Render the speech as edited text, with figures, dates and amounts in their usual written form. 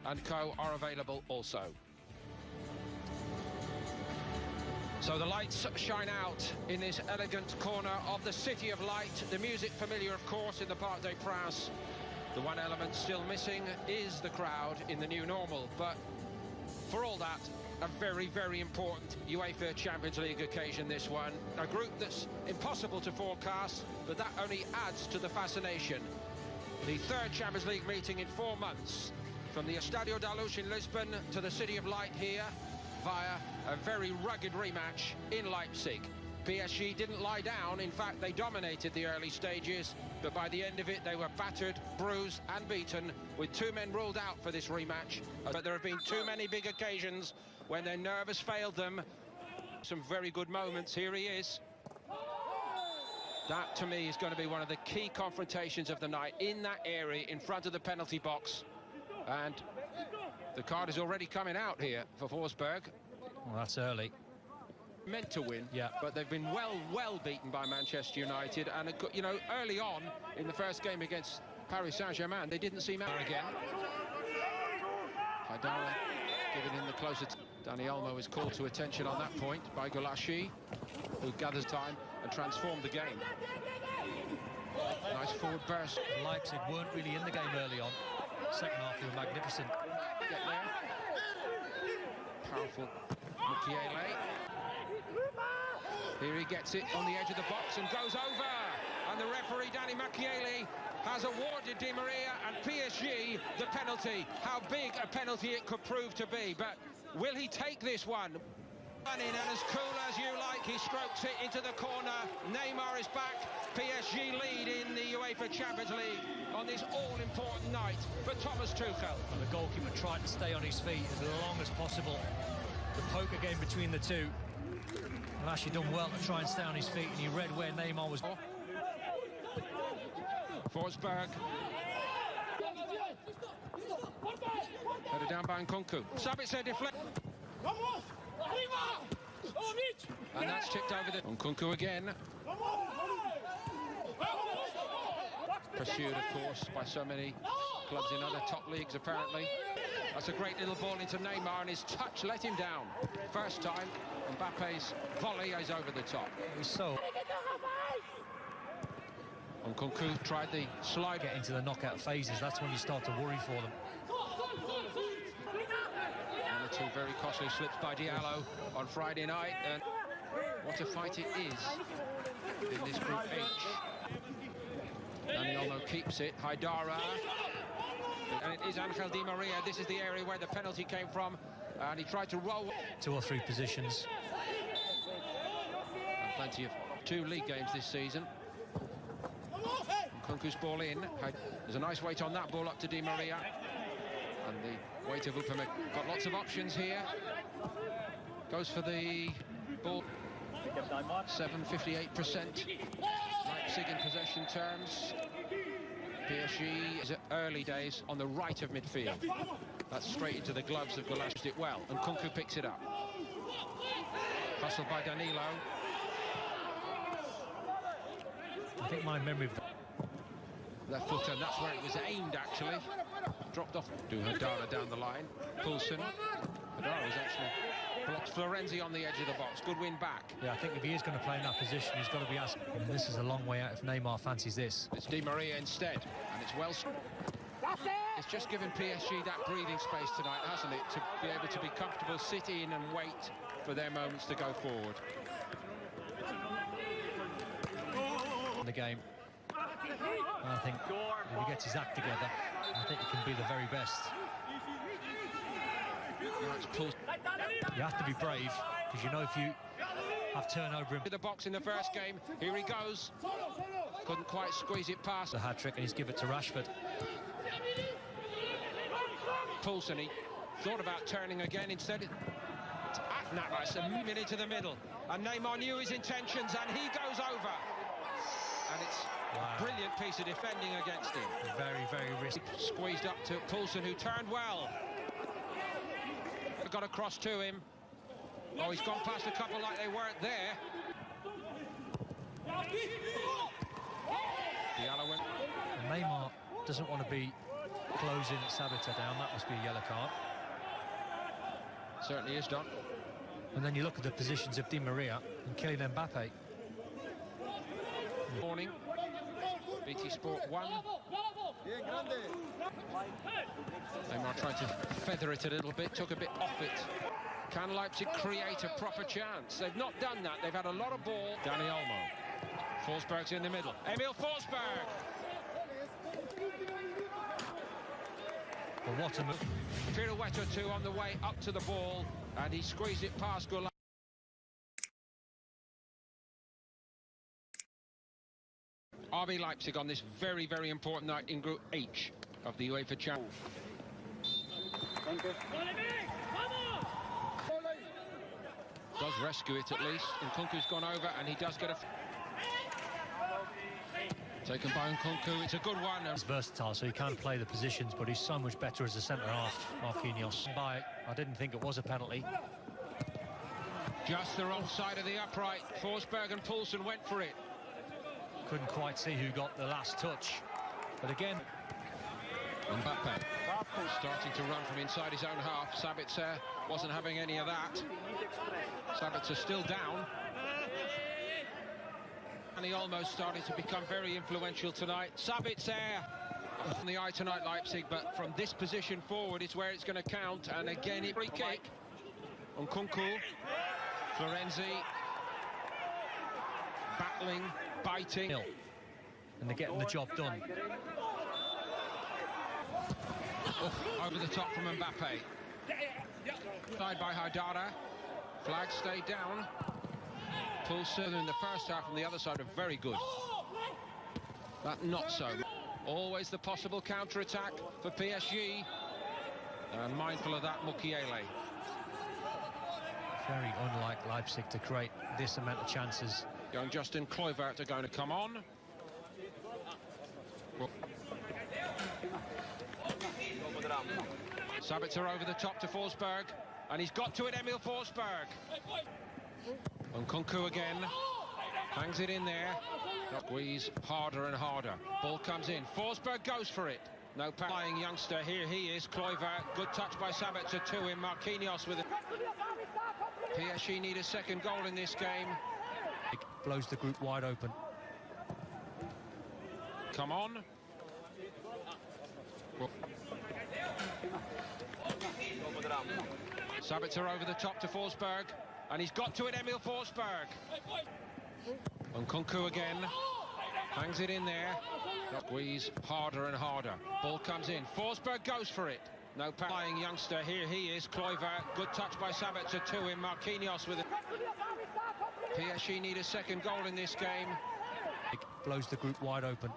and co are available also. So the lights shine out in this elegant corner of the City of Light. The music familiar, of course, in the Parc des Princes. The one element still missing is the crowd in the new normal. But for all that, a very, very important UEFA Champions League occasion, this one. A group that's impossible to forecast, but that only adds to the fascination. The third Champions League meeting in 4 months, from the Estadio da Luz in Lisbon to the City of Light here, via a very rugged rematch in Leipzig. PSG didn't lie down. In fact, they dominated the early stages, but by the end of it, they were battered, bruised and beaten, with 2 men ruled out for this rematch. But there have been too many big occasions when their nerves failed them. Some very good moments. Here he is. That, to me, is going to be one of the key confrontations of the night, in that area, in front of the penalty box. And the card is already coming out here for Forsberg. Well, that's early. Meant to win, yeah, but they've been well beaten by Manchester United. And, you know, early on in the first game against Paris Saint-Germain, they didn't seem out again. Haidara giving in the closer. Dani Olmo is called to attention on that point by Gulashi, who gathers time and transformed the game. Nice forward burst. Leipzig weren't really in the game early on. Second half, they were magnificent. Get there. Powerful Mukiele. Here he gets it on the edge of the box and goes over. And the referee, Danny Mukiele, has awarded Di Maria and PSG the penalty. How big a penalty it could prove to be. But will he take this one? And as cool as you like, he strokes it into the corner. Neymar is back. PSG lead in the UEFA Champions League on this all-important night for Thomas Tuchel. And the goalkeeper tried to stay on his feet as long as possible. The poker game between the two. And actually done well to try and stay on his feet, and he read where Neymar was. Forsberg. Headed down by Nkunku. Sabitzer deflect. And that's chipped over the... Nkunku again. Pursued, of course, by so many clubs in other top leagues, apparently. That's a great little ball into Neymar, and his touch let him down. First time, Mbappe's volley is over the top. He's so... Nkunku tried the slide. Get into the knockout phases, that's when you start to worry for them. One or 2 very costly slips by Diallo on Friday night, and what a fight it is in this Group H. Dani Olmo keeps it. Haidara. And it is Angel Di Maria. This is the area where the penalty came from. And he tried to roll. 2 or 3 positions. And plenty of 2 league games this season. Nkunku's ball in. There's a nice weight on that ball up to Di Maria. And the weight of Upamecano. Got lots of options here. Goes for the ball. 58%. Leipzig in possession terms. PSG is at early days on the right of midfield. That's straight into the gloves of Gulash. It well, and Nkunku picks it up. Hustled by Danilo. I think my memory of left footer, and that's where it was aimed, actually. Dropped off to Haidara down the line. Poulsen. Haidara was actually blocked Florenzi on the edge of the box. Good win back. Yeah, I think if he is going to play in that position, he's got to be asking. And this is a long way out if Neymar fancies this. It's Di Maria instead, and it's well... It's just given PSG that breathing space tonight, hasn't it? To be able to be comfortable, sit in and wait for their moments to go forward. In the game. And I think if he gets his act together, I think he can be the very best. You have to be brave, because you know if you have turnover in the box in the first game. Here he goes. Couldn't quite squeeze it past. The hat-trick, and he's given it to Rashford. Poulsen, he thought about turning again. Instead it's Navas, a minute into the middle, and Neymar knew his intentions, and he goes over. And it's a brilliant piece of defending against him. Very, very risky. Squeezed up to Poulsen, who turned well. Got across to him. Oh, he's gone past a couple like they weren't there. Neymar doesn't want to be Closing Sabitzer down, that must be a yellow card. Certainly is, Don. And then you look at the positions of Di Maria and Kylian Mbappe. Morning. BT Sport 1. Neymar tried to feather it a little bit, took a bit off it. Can Leipzig create a proper chance? They've not done that. They've had a lot of ball. Dani Olmo. Forsberg's in the middle. Emil Forsberg. Well, what a move. Pirouette or two on the way up to the ball, and he squeezed it past goal. RB Leipzig on this very, very important night in Group H of the UEFA Champions. Does rescue it at least. Nkunku's gone over, and he does get a... Taken by Nkunku, it's a good one. He's versatile, so he can play the positions, but he's so much better as a centre-half, Marquinhos. I didn't think it was a penalty. Just the wrong side of the upright. Forsberg and Poulsen went for it. Couldn't quite see who got the last touch. But again... Mbappe starting to run from inside his own half. Sabitzer wasn't having any of that. Sabitzer still down. And he almost started to become very influential tonight. Sabitzer on the eye tonight, Leipzig, but from this position forward is where it's going to count. And again, free kick. Nkunku, Florenzi, battling, biting. And they're getting the job done. Over the top from Mbappe. Side by Haidara. Flag stayed down. Poulsen in the first half from the other side are very good. But not so. Always the possible counter-attack for PSG. And mindful of that, Mukiele. Very unlike Leipzig to create this amount of chances. Young Justin Kluivert are going to come on. Sabitzer over the top to Forsberg, and he's got to it, Emil Forsberg. Nkunku again, hangs it in there. Squeeze harder and harder. Ball comes in, Forsberg goes for it. No playing youngster, here he is, Kluivert. Good touch by Sabitzer to him, Marquinhos with it. PSG need a second goal in this game. It blows the group wide open. Come on. Sabitzer over the top to Forsberg, and he's got to it, Emil Forsberg. Nkunku again, hangs it in there. Squeeze harder and harder. Ball comes in, Forsberg goes for it. No playing youngster, here he is, Kluivert. Good touch by Sabitzer to him, Marquinhos with it. PSG need a second goal in this game. It blows the group wide open.